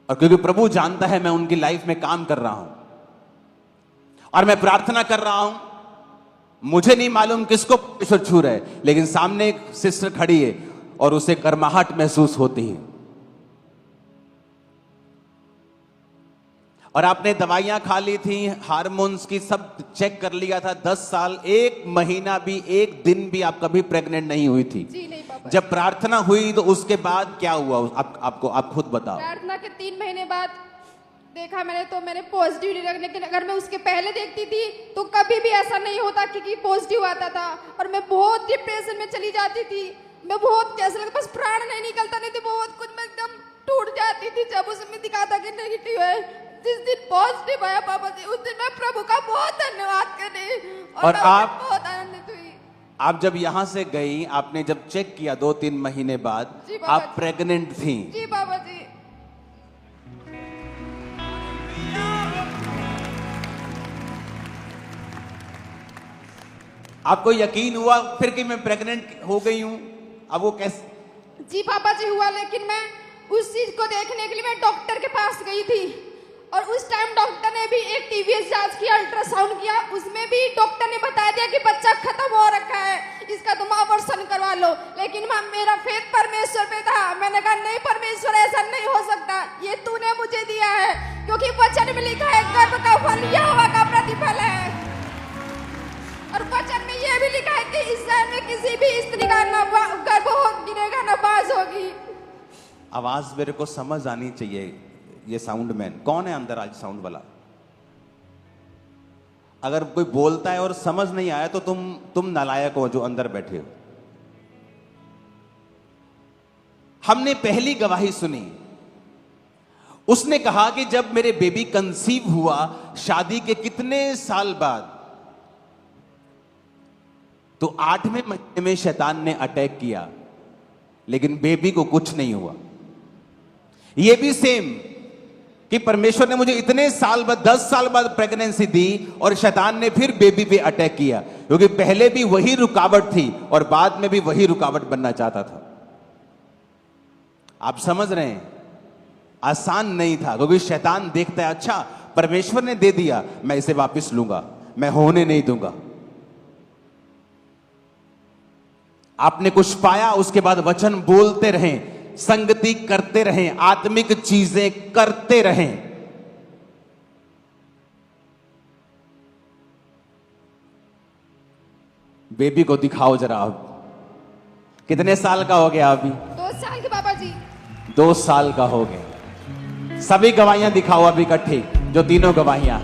और क्योंकि प्रभु जानता है मैं उनकी लाइफ में काम कर रहा हूं और मैं प्रार्थना कर रहा हूं, मुझे नहीं मालूम किसको परमेश्वर छू रहा है, लेकिन सामने एक सिस्टर खड़ी है और उसे गर्माहट महसूस होती है। और आपने दवाइयां खा ली थी, हार्मोन्स की सब चेक कर लिया था, 10 साल 1 महीना भी 1 दिन भी आप कभी प्रेग्नेंट नहीं हुई थी। जी नहीं पापा। जब प्रार्थना हुई तो उसके बाद क्या हुआ आप खुद बताओ। प्रार्थना के 3 महीने बाद देखा मैंने, तो मैंने पॉजिटिव नहीं रखने के, अगर मैं उसके पहले देखती थी तो कभी भी ऐसा नहीं होता कि पॉजिटिव आता था। और मैं बहुत डिप्रेशन में चली जाती थी, मैं बहुत कैसे लगता बस प्राण नहीं निकलता नहीं थी, बहुत कुछ मैं एकदम टूट जाती थी जब उसमें दिखाता कि नेगेटिव है। जिस दिन पॉजिटिव आया पापा जी, उस दिन मैं प्रभु का बहुत धन्यवाद करने और आप बहुत आनंदित हुई। आप जब यहां से गई, आपने जब चेक किया 2-3 महीने बाद जी बाबा आप जी। प्रेग्नेंट थी। जी बाबा जी। आपको यकीन हुआ फिर कि मैं प्रेग्नेंट हो गई हूं? अब वो कैसे? जी पापा जी हुआ, लेकिन मैं उस चीज को देखने के लिए मैं डॉक्टर के पास गई थी और उस टाइम डॉक्टर ने भी एक टीवीएस जांच किया, अल्ट्रासाउंड किया, उसमें भी डॉक्टर ने बता दिया कि बच्चा खत्म हो रखा है, इसका तुम ऑपरेशन करवा लो। लेकिन मेरा फेथ परमेश्वर पे था, मैंने कहा नहीं परमेश्वर ऐसा नहीं हो सकता, ये तूने मुझे दिया है, क्योंकि वचन में लिखा है गर्भ का फल यहोवा का प्रतिफल है। और वचन में यह भी लिखा है कि इस्राएल में किसी भी स्त्री का न गर्भ गिरेगा न बाज होगी। आवाज मेरे को समझ आनी चाहिए। ये साउंड मैन कौन है अंदर आज? साउंड वाला अगर कोई बोलता है और समझ नहीं आया तो तुम नालायक हो जो अंदर बैठे हो। हमने पहली गवाही सुनी, उसने कहा कि जब मेरे बेबी कंसीव हुआ शादी के कितने साल बाद, तो 8वें महीने में शैतान ने अटैक किया, लेकिन बेबी को कुछ नहीं हुआ। यह भी सेम कि परमेश्वर ने मुझे इतने साल बाद 10 साल बाद प्रेगनेंसी दी और शैतान ने फिर बेबी पे अटैक किया, क्योंकि पहले भी वही रुकावट थी और बाद में भी वही रुकावट बनना चाहता था। आप समझ रहे हैं? आसान नहीं था, क्योंकि शैतान देखता है अच्छा परमेश्वर ने दे दिया, मैं इसे वापस लूंगा, मैं होने नहीं दूंगा। आपने कुछ पाया, उसके बाद वचन बोलते रहें, संगति करते रहें, आत्मिक चीजें करते रहें। बेबी को दिखाओ जरा। अब कितने साल का हो गया? अभी 2 साल के बाबा जी। 2 साल का हो गया। सभी गवाहियां दिखाओ अभी इकट्ठी, जो तीनों गवाहियां।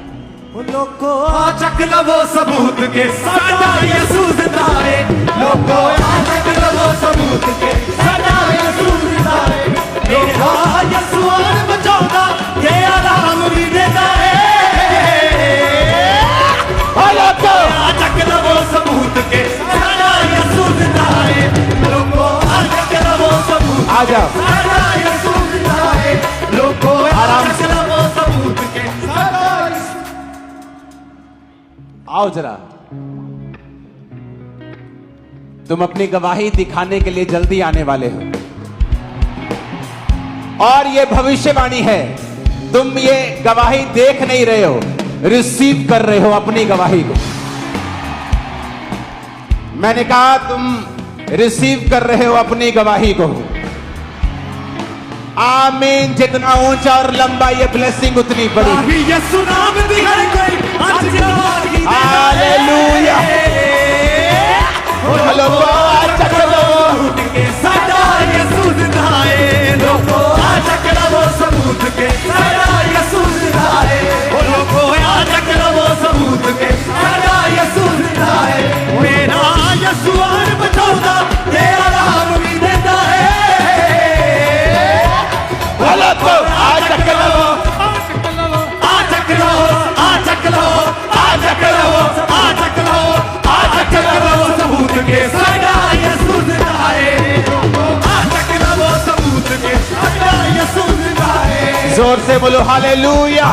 लोको चक लवो सबूत के साडा यसू जिंदा है, लोको चक लवो सबूत के साडा यसू जिंदा है, लोको यसू आन बचाउंदा ते आराम भी देता है। लोको चक लवो सबूत के साडा यसू जिंदा है, लोको चक लवो सबूत आ जाओ, साडा यसू जिंदा है, लोको आराम से। चक लवो सबूत के साडा आओ जरा। तुम अपनी गवाही दिखाने के लिए जल्दी आने वाले हो, और ये भविष्यवाणी है, तुम ये गवाही देख नहीं रहे हो, रिसीव कर रहे हो अपनी गवाही को। मैंने कहा तुम रिसीव कर रहे हो अपनी गवाही को। आमीन। जितना ऊंचा और लंबा ये ब्लेसिंग उतनी बड़ी। यीशु नाम दी हर कोई आज गवाही दे। हालेलुया। लोगो चक लवो के साडा यीशु जिंदा है, लोगो चक लवो सबूत के साडा यीशु जिंदा है, लोगो चक लवो सबूत के साडा यीशु जिंदा है, मेरा यीशु आन बचाउंदा ते आराम भी देता है। चक लवो, चक लवो, चक लवो, चक लवो, चक लवो सबूत के साडा यीशु जिंदा है, चक लवो सबूत के साडा यीशु जिंदा है। जोर से बोलो हालेलुया।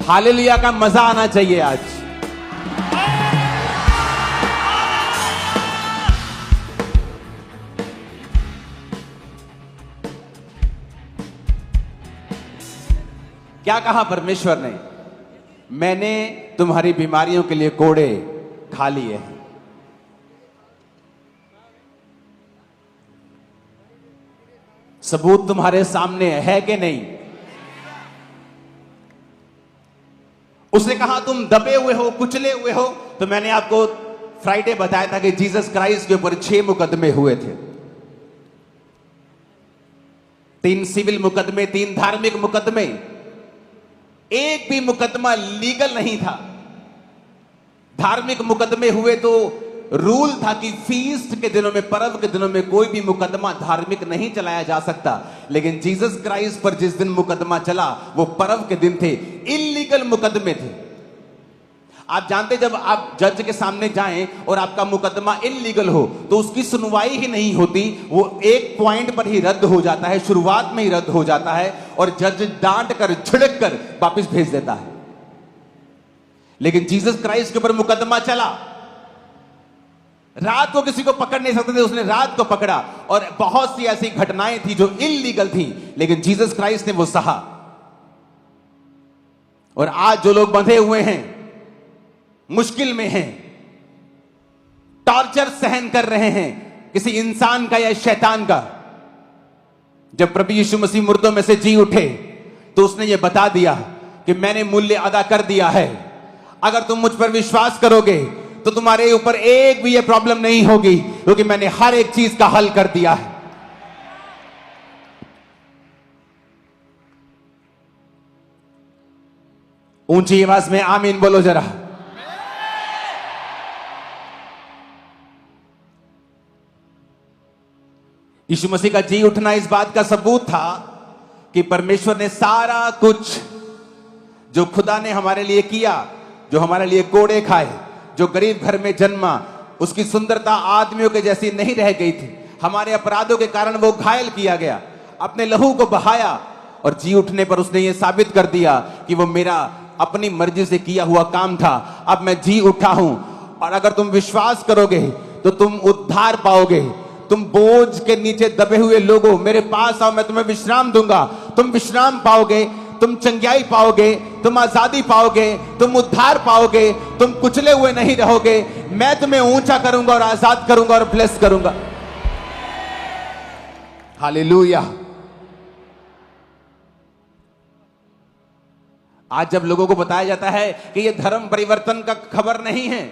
हालेलुया का मजा आना चाहिए आज। क्या कहा परमेश्वर ने? मैंने तुम्हारी बीमारियों के लिए कोड़े खा लिए हैं। सबूत तुम्हारे सामने है कि नहीं? उसने कहा तुम दबे हुए हो, कुचले हुए हो। तो मैंने आपको फ्राइडे बताया था कि जीसस क्राइस्ट के ऊपर 6 मुकदमे हुए थे। 3 सिविल मुकदमे, 3 धार्मिक मुकदमे। एक भी मुकदमा लीगल नहीं था। धार्मिक मुकदमे हुए तो रूल था कि फीस्ट के दिनों में, पर्व के दिनों में कोई भी मुकदमा धार्मिक नहीं चलाया जा सकता। लेकिन जीसस क्राइस्ट पर जिस दिन मुकदमा चला वो पर्व के दिन थे, इल्लीगल मुकदमे थे। आप जानते, जब आप जज के सामने जाएं और आपका मुकदमा इल्लीगल हो तो उसकी सुनवाई ही नहीं होती, वो एक पॉइंट पर ही रद्द हो जाता है, शुरुआत में ही रद्द हो जाता है और जज डांट कर, झिड़क कर वापस भेज देता है। लेकिन जीसस क्राइस्ट के ऊपर मुकदमा चला। रात को किसी को पकड़ नहीं सकते थे, उसने रात को पकड़ा। और बहुत सी ऐसी घटनाएं थी जो इल्लीगल थी, लेकिन जीसस क्राइस्ट ने वो सहा। और आज जो लोग बंधे हुए हैं, मुश्किल में हैं, टॉर्चर सहन कर रहे हैं, किसी इंसान का या शैतान का, जब प्रभु यीशु मसीह मुर्दों में से जी उठे तो उसने ये बता दिया कि मैंने मूल्य अदा कर दिया है। अगर तुम मुझ पर विश्वास करोगे तो तुम्हारे ऊपर एक भी ये प्रॉब्लम नहीं होगी, क्योंकि मैंने हर एक चीज का हल कर दिया है। ऊंची आवाज में आमीन बोलो जरा। यीशु मसीह का जी उठना इस बात का सबूत था कि परमेश्वर ने सारा कुछ जो खुदा ने हमारे लिए किया, जो हमारे लिए कोड़े खाए, जो गरीब घर में जन्मा, उसकी सुंदरता आदमियों के जैसी नहीं रह गई थी। हमारे अपराधों के कारण वो घायल किया गया, अपने लहू को बहाया और जी उठने पर उसने ये साबित कर दिया कि वो मेरा अपनी मर्जी से किया हुआ काम था। अब मैं जी उठा हूं और अगर तुम विश्वास करोगे तो तुम उद्धार पाओगे। तुम बोझ के नीचे दबे हुए लोगों, मेरे पास आओ, मैं तुम्हें विश्राम दूंगा। तुम विश्राम पाओगे, तुम चंगाई पाओगे, तुम आजादी पाओगे, तुम उद्धार पाओगे, तुम कुचले हुए नहीं रहोगे। मैं तुम्हें ऊंचा करूंगा और आजाद करूंगा और ब्लेस करूंगा। हालेलुया। आज जब लोगों को बताया जाता है कि यह धर्म परिवर्तन का खबर नहीं है,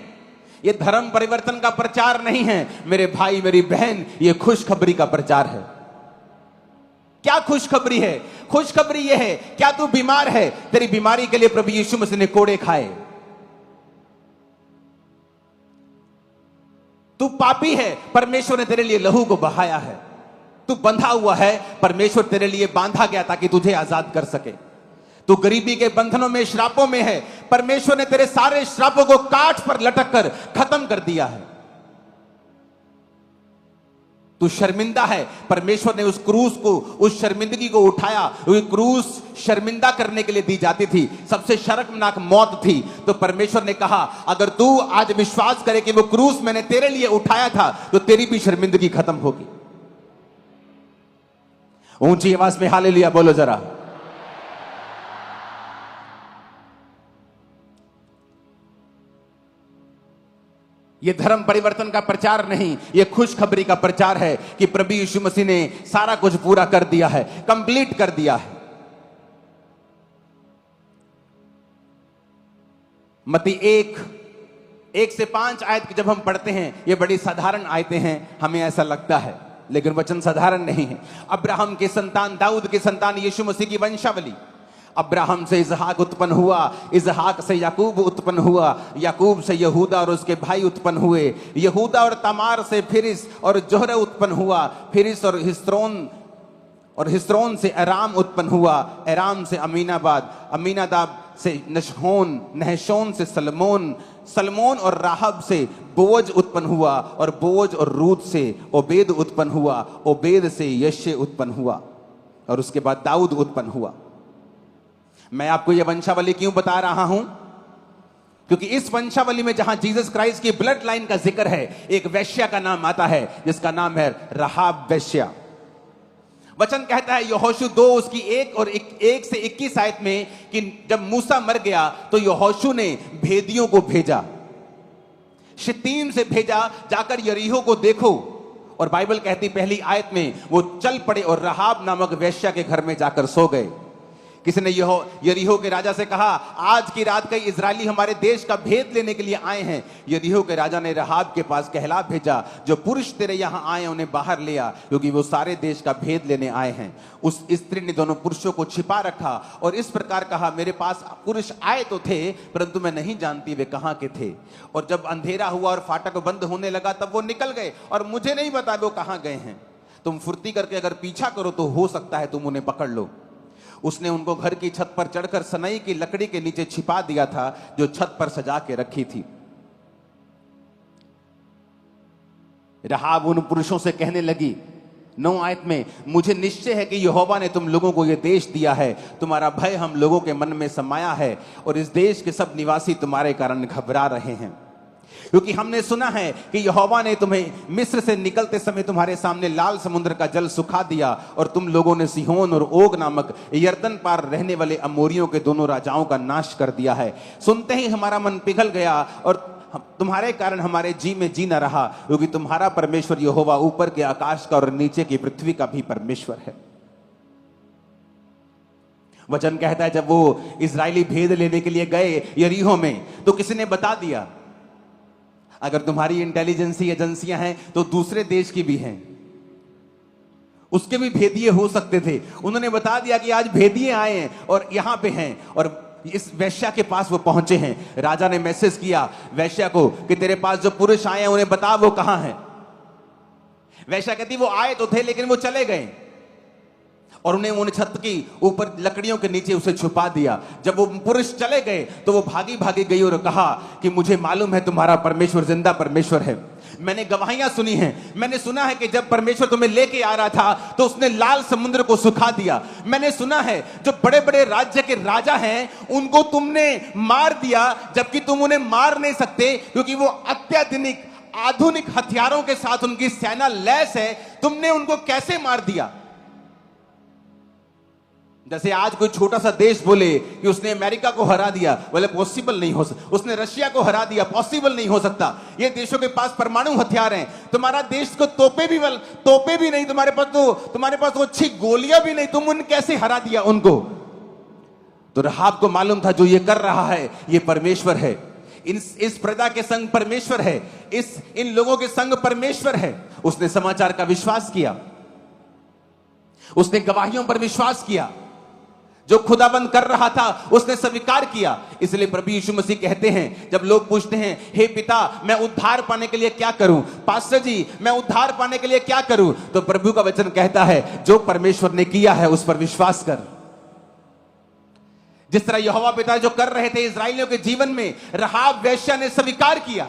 यह धर्म परिवर्तन का प्रचार नहीं है, मेरे भाई मेरी बहन, यह खुशखबरी का प्रचार है। क्या खुशखबरी है? खुशखबरी यह है, क्या तू बीमार है? तेरी बीमारी के लिए प्रभु यीशु मसीह ने कोड़े खाए। तू पापी है, परमेश्वर ने तेरे लिए लहू को बहाया है। तू बंधा हुआ है, परमेश्वर तेरे लिए बांधा गया ताकि तुझे आजाद कर सके। तू गरीबी के बंधनों में, श्रापों में है, परमेश्वर ने तेरे सारे श्रापों को काठ पर लटक कर खत्म कर दिया है। तू शर्मिंदा है, परमेश्वर ने उस क्रूस को, उस शर्मिंदगी को उठाया। वो क्रूस शर्मिंदा करने के लिए दी जाती थी, सबसे शर्मनाक मौत थी। तो परमेश्वर ने कहा अगर तू आज विश्वास करे कि वो क्रूस मैंने तेरे लिए उठाया था तो तेरी भी शर्मिंदगी खत्म होगी। ऊंची आवाज में हालेलुया बोलो जरा। यह धर्म परिवर्तन का प्रचार नहीं, यह खुशखबरी का प्रचार है कि प्रभु यीशु मसीह ने सारा कुछ पूरा कर दिया है, कंप्लीट कर दिया है। मत्ती 1 से 5 आयत जब हम पढ़ते हैं, ये बड़ी साधारण आयतें हैं, हमें ऐसा लगता है, लेकिन वचन साधारण नहीं है। अब्राहम के संतान, दाऊद के संतान, यीशु मसीह की वंशावली। अब्राहम से इजहाक उत्पन्न हुआ, इजहाक से याकूब उत्पन्न हुआ, याकूब से यहूदा और उसके भाई उत्पन्न हुए, यहूदा और तमार से फिरिस और जोहरा उत्पन्न हुआ, फिरिस और हिस्रोन से अराम उत्पन्न हुआ, अराम से अमीनाबाद, अमीनादाब से नहशोन से सलमोन और राहब से बोज उत्पन्न हुआ, और बोज और रूत से ओबेद उत्पन्न हुआ, ओबेद से यशे उत्पन्न हुआ, और उसके बाद दाऊद उत्पन्न हुआ। मैं आपको यह वंशावली क्यों बता रहा हूं? क्योंकि इस वंशावली में जहां जीसस क्राइस्ट की ब्लड लाइन का जिक्र है, एक वैश्या का नाम आता है जिसका नाम है राहाब वैश्या। वचन कहता है यहोशू 2 उसकी 1 से 21 आयत में कि जब मूसा मर गया तो यहोशू ने भेदियों को भेजा, शित्तीम से भेजा, जाकर यरीहो को देखो। और बाइबल कहती पहली आयत में वो चल पड़े और रहाब नामक वेश्या के घर में जाकर सो गए। किसी ने यरीहो के राजा से कहा, आज की रात कई इजरायली हमारे देश का भेद लेने के लिए आए हैं। यरीहो के राजा ने रहाब के पास कहला भेजा, जो पुरुष तेरे यहां आए उन्हें बाहर ले आ, क्योंकि वो सारे देश का भेद लेने आए हैं। उस स्त्री ने दोनों पुरुषों को छिपा रखा और इस प्रकार कहा, मेरे पास पुरुष आए तो थे, परंतु मैं नहीं जानती वे कहां के थे। और जब अंधेरा हुआ और फाटक बंद होने लगा तब वो निकल गए और मुझे नहीं पता वो कहां गए हैं। तुम फुर्ती करके अगर पीछा करो तो हो सकता है तुम उन्हें पकड़ लो। उसने उनको घर की छत पर चढ़कर सनई की लकड़ी के नीचे छिपा दिया था जो छत पर सजा के रखी थी। रहाब उन पुरुषों से कहने लगी 9 आयत में, मुझे निश्चय है कि यहोवा ने तुम लोगों को यह देश दिया है, तुम्हारा भय हम लोगों के मन में समाया है और इस देश के सब निवासी तुम्हारे कारण घबरा रहे हैं, क्योंकि हमने सुना है कि यहोवा ने तुम्हें मिस्र से निकलते समय तुम्हारे सामने लाल समुद्र का जल सुखा दिया और तुम लोगों ने सिहोन और ओग नामक यरदन पार रहने वाले अमोरियों के दोनों राजाओं का नाश कर दिया है। सुनते ही हमारा मन पिघल गया और तुम्हारे कारण हमारे जी में जी न रहा, क्योंकि तुम्हारा परमेश्वर यहोवा ऊपर के आकाश का और नीचे की पृथ्वी का भी परमेश्वर है। वचन कहता है जब वो इजरायली भेद लेने के लिए गए यरीहो में तो किसी ने बता दिया, अगर तुम्हारी इंटेलिजेंसी एजेंसियां हैं तो दूसरे देश की भी हैं, उसके भी भेदिए हो सकते थे। उन्होंने बता दिया कि आज भेदिए आए हैं और यहां पे हैं और इस वेश्या के पास वो पहुंचे हैं। राजा ने मैसेज किया वेश्या को कि तेरे पास जो पुरुष आए हैं उन्हें बता वो कहां हैं। वेश्या कहती वो आए तो थे लेकिन वो चले गए और उन्हें छत की ऊपर लकड़ियों के नीचे उसे छुपा दिया। जब वो पुरुष चले गए तो वो भागी भागी गई और कहा कि मुझे मालूम है तुम्हारा परमेश्वर जिंदा परमेश्वर है। मैंने गवाहियां सुनी हैं, मैंने सुना है कि जब परमेश्वर तुम्हें लेके आ रहा था तो उसने लाल समुद्र को सुखा दिया। मैंने सुना है जो बड़े बड़े राज्य के राजा हैं उनको तुमने मार दिया, जबकि तुम उन्हें मार नहीं सकते क्योंकि वो अत्याधुनिक आधुनिक हथियारों के साथ उनकी सेना लैस है। तुमने उनको कैसे मार दिया? जैसे आज कोई छोटा सा देश बोले कि उसने अमेरिका को हरा दिया, बोले पॉसिबल नहीं हो सकता। उसने रशिया को हरा दिया, पॉसिबल नहीं हो सकता। ये देशों के पास परमाणु हथियार हैं, तुम्हारा देश को तोपे भी नहीं, तुम्हारे पास वो अच्छी गोलियां भी नहीं, तुम उन कैसे हरा दिया उनको? तो रहाब को मालूम था जो ये कर रहा है ये परमेश्वर है, इस प्रजा के संग परमेश्वर है, इन लोगों के संग परमेश्वर है। उसने समाचार का विश्वास किया, उसने गवाहियों पर विश्वास किया, जो खुदाबंद कर रहा था उसने स्वीकार किया। इसलिए प्रभु यीशु मसीह कहते हैं, जब लोग पूछते हैं हे पिता मैं उद्धार पाने के लिए क्या करूं, पास्टर जी मैं उद्धार पाने के लिए क्या करूं, तो प्रभु का वचन कहता है जो परमेश्वर ने किया है उस पर विश्वास कर। जिस तरह यहोवा पिता जो कर रहे थे इजरायलियों के जीवन में, रहाब वेश्या ने स्वीकार किया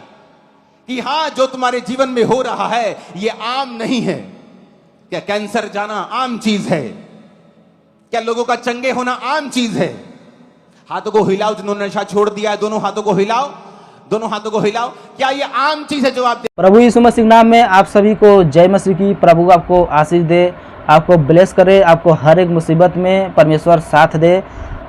कि हां जो तुम्हारे जीवन में हो रहा है ये आम नहीं है। क्या कैंसर जाना आम चीज है? क्या लोगों का चंगे होना आम चीज है? हाथों को हिलाओ जिन्होंने नशा छोड़ दिया है, दोनों हाथों को हिलाओ, दोनों हाथों को हिलाओ। क्या ये आम चीज है जो आप प्रभु यीशु मसीह नाम में आप सभी को जय मसीह की। प्रभु आपको आशीष दे, आपको ब्लेस करे, आपको हर एक मुसीबत में परमेश्वर साथ दे।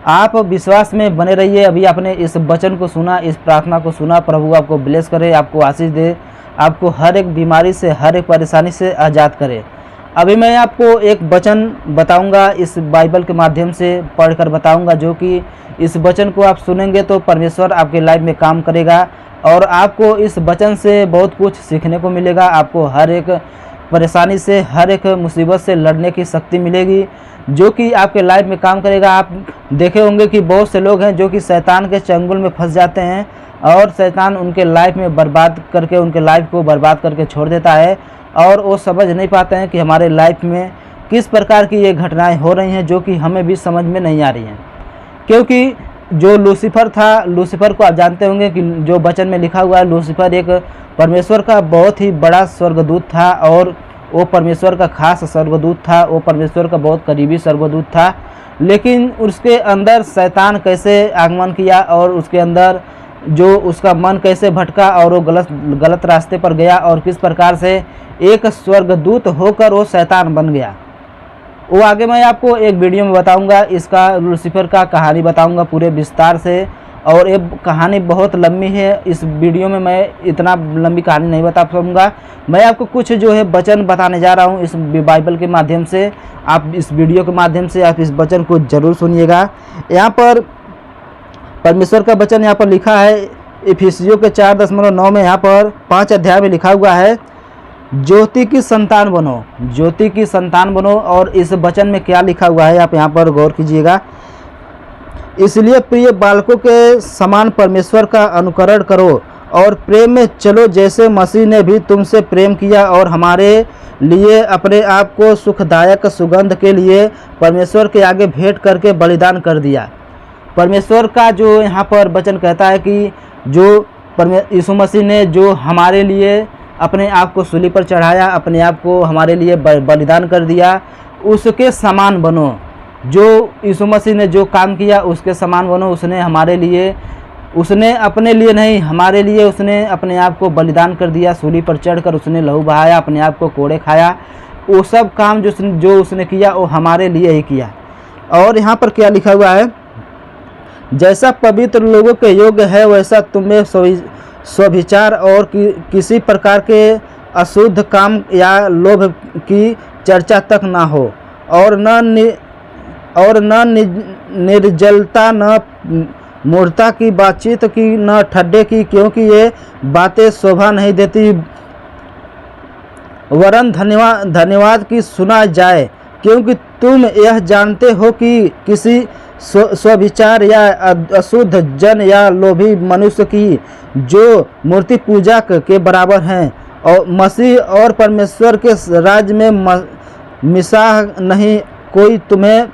आप विश्वास में बने रहिए। अभी आपने इस वचन को सुना, इस प्रार्थना को सुना। प्रभु आपको ब्लेस करे, आपको आशीष दे, आपको हर एक बीमारी से हर एक परेशानी से आज़ाद करे। अभी मैं आपको एक वचन बताऊंगा, इस बाइबल के माध्यम से पढ़कर बताऊंगा, जो कि इस वचन को आप सुनेंगे तो परमेश्वर आपके लाइफ में काम करेगा और आपको इस वचन से बहुत कुछ सीखने को मिलेगा। आपको हर एक परेशानी से हर एक मुसीबत से लड़ने की शक्ति मिलेगी जो कि आपके लाइफ में काम करेगा। आप देखे होंगे कि बहुत से लोग हैं जो कि शैतान के चंगुल में फंस जाते हैं और शैतान उनके लाइफ में बर्बाद करके उनके लाइफ को बर्बाद करके छोड़ देता है और वो समझ नहीं पाते हैं कि हमारे लाइफ में किस प्रकार की ये घटनाएं हो रही हैं जो कि हमें भी समझ में नहीं आ रही हैं। क्योंकि जो लूसीफर था, लूसीफर को आप जानते होंगे कि जो वचन में लिखा हुआ है, लूसीफर एक परमेश्वर का बहुत ही बड़ा स्वर्गदूत था और वो परमेश्वर का खास स्वर्गदूत था, वो परमेश्वर का बहुत करीबी स्वर्गदूत था। लेकिन उसके अंदर शैतान कैसे आगमन किया और उसके अंदर जो उसका मन कैसे भटका और वो गलत रास्ते पर गया और किस प्रकार से एक स्वर्गदूत होकर वो शैतान बन गया, वो आगे मैं आपको एक वीडियो में बताऊंगा। इसका लूसीफर का कहानी बताऊंगा पूरे विस्तार से, और ये कहानी बहुत लंबी है। इस वीडियो में मैं इतना लंबी कहानी नहीं बता पाऊंगा। मैं आपको कुछ जो है वचन बताने जा रहा हूँ इस बाइबल के माध्यम से। आप इस वीडियो के माध्यम से आप इस वचन को जरूर सुनिएगा। यहाँ पर परमेश्वर का वचन यहाँ पर लिखा है इफिसियों के 4:9 में, यहाँ पर 5 अध्याय में लिखा हुआ है, ज्योति की संतान बनो, ज्योति की संतान बनो। और इस वचन में क्या लिखा हुआ है आप यहाँ पर गौर कीजिएगा। इसलिए प्रिय बालकों के समान परमेश्वर का अनुकरण करो और प्रेम में चलो, जैसे मसीह ने भी तुमसे प्रेम किया और हमारे लिए अपने आप को सुखदायक सुगंध के लिए परमेश्वर के आगे भेंट करके बलिदान कर दिया। परमेश्वर का जो यहाँ पर वचन कहता है कि जो यीशु मसीह ने जो हमारे लिए अपने आप को सूली पर चढ़ाया, अपने आप को हमारे लिए बलिदान कर दिया, उसके समान बनो। जो यीशु मसीह ने जो काम किया उसके समान बनो। उसने हमारे लिए, उसने अपने लिए नहीं, हमारे लिए उसने अपने आप को बलिदान कर दिया। सूली पर चढ़कर उसने लहू बहाया, अपने आप को कोड़े खाया। वो सब काम जो उसने किया वो हमारे लिए ही किया। और यहाँ पर क्या लिखा हुआ है, जैसा पवित्र लोगों के योग्य है वैसा तुम्हें स्वभिचार और किसी प्रकार के अशुद्ध काम या लोभ की चर्चा तक ना हो, और न निर्जलता, न मूर्खता की बातचीत की, न ठड्डे की, क्योंकि ये बातें शोभा नहीं देती, वरन धन्यवाद की सुना जाए, क्योंकि तुम यह जानते हो कि किसी स्वविचार या अशुद्ध जन या लोभी मनुष्य की जो मूर्ति पूजा के बराबर हैं, और मसीह और परमेश्वर के राज्य में मिशा नहीं। कोई तुम्हें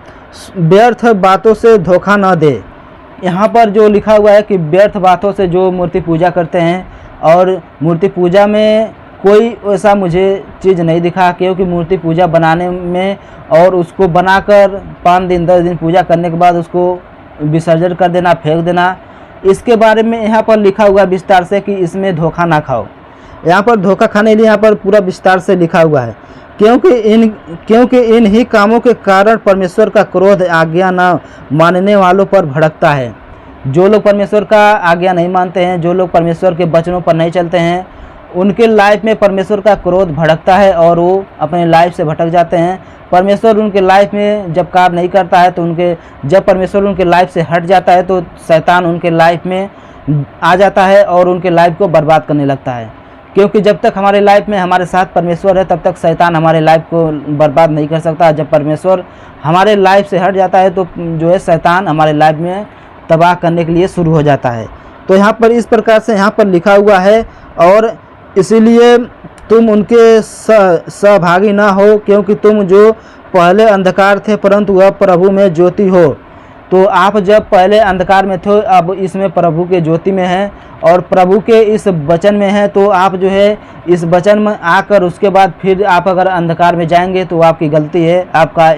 व्यर्थ बातों से धोखा न दे। यहाँ पर जो लिखा हुआ है कि व्यर्थ बातों से जो मूर्ति पूजा करते हैं, और मूर्ति पूजा में कोई ऐसा मुझे चीज़ नहीं दिखा, क्योंकि मूर्ति पूजा बनाने में और उसको बनाकर 5 दिन 10 दिन पूजा करने के बाद उसको विसर्जन कर देना, फेंक देना, इसके बारे में यहाँ पर लिखा हुआ विस्तार से कि इसमें धोखा ना खाओ। यहाँ पर धोखा खाने के लिए यहाँ पर पूरा विस्तार से लिखा हुआ है, क्योंकि इन ही कामों के कारण परमेश्वर का क्रोध आज्ञा न मानने वालों पर भड़कता है। जो लोग परमेश्वर का आज्ञा नहीं मानते हैं, जो लोग परमेश्वर के वचनों पर नहीं चलते हैं, उनके लाइफ में परमेश्वर का क्रोध भड़कता है और वो अपने लाइफ से भटक जाते हैं। परमेश्वर उनके लाइफ में जब कार्य नहीं करता है तो जब परमेश्वर उनके लाइफ से हट जाता है तो शैतान उनके लाइफ में आ जाता है और उनके लाइफ को बर्बाद करने लगता है। क्योंकि जब तक हमारे लाइफ में हमारे साथ परमेश्वर है तब तक शैतान हमारे लाइफ को बर्बाद नहीं कर सकता। जब परमेश्वर हमारे लाइफ से हट जाता है तो जो है शैतान हमारे लाइफ में तबाह करने के लिए शुरू हो जाता है। तो यहाँ पर इस प्रकार से यहाँ पर लिखा हुआ है, और इसीलिए तुम उनके सहभागी ना हो, क्योंकि तुम जो पहले अंधकार थे परंतु अब प्रभु में ज्योति हो। तो आप जब पहले अंधकार में थे अब इसमें प्रभु के ज्योति में हैं और प्रभु के इस वचन में हैं। तो आप जो है इस वचन में आकर उसके बाद फिर आप अगर अंधकार में जाएंगे तो आपकी गलती है, आपका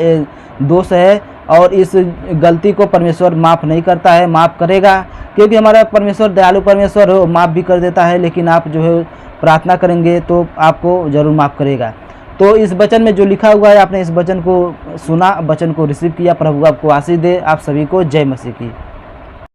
दोष है, और इस गलती को परमेश्वर माफ़ नहीं करता है, माफ़ करेगा क्योंकि हमारा परमेश्वर दयालु परमेश्वर हो, माफ़ भी कर देता है। लेकिन आप जो है प्रार्थना करेंगे तो आपको ज़रूर माफ़ करेगा। तो इस वचन में जो लिखा हुआ है आपने इस वचन को सुना, वचन को रिसीव किया। प्रभु आपको आशीष दे। आप सभी को जय मसीह की।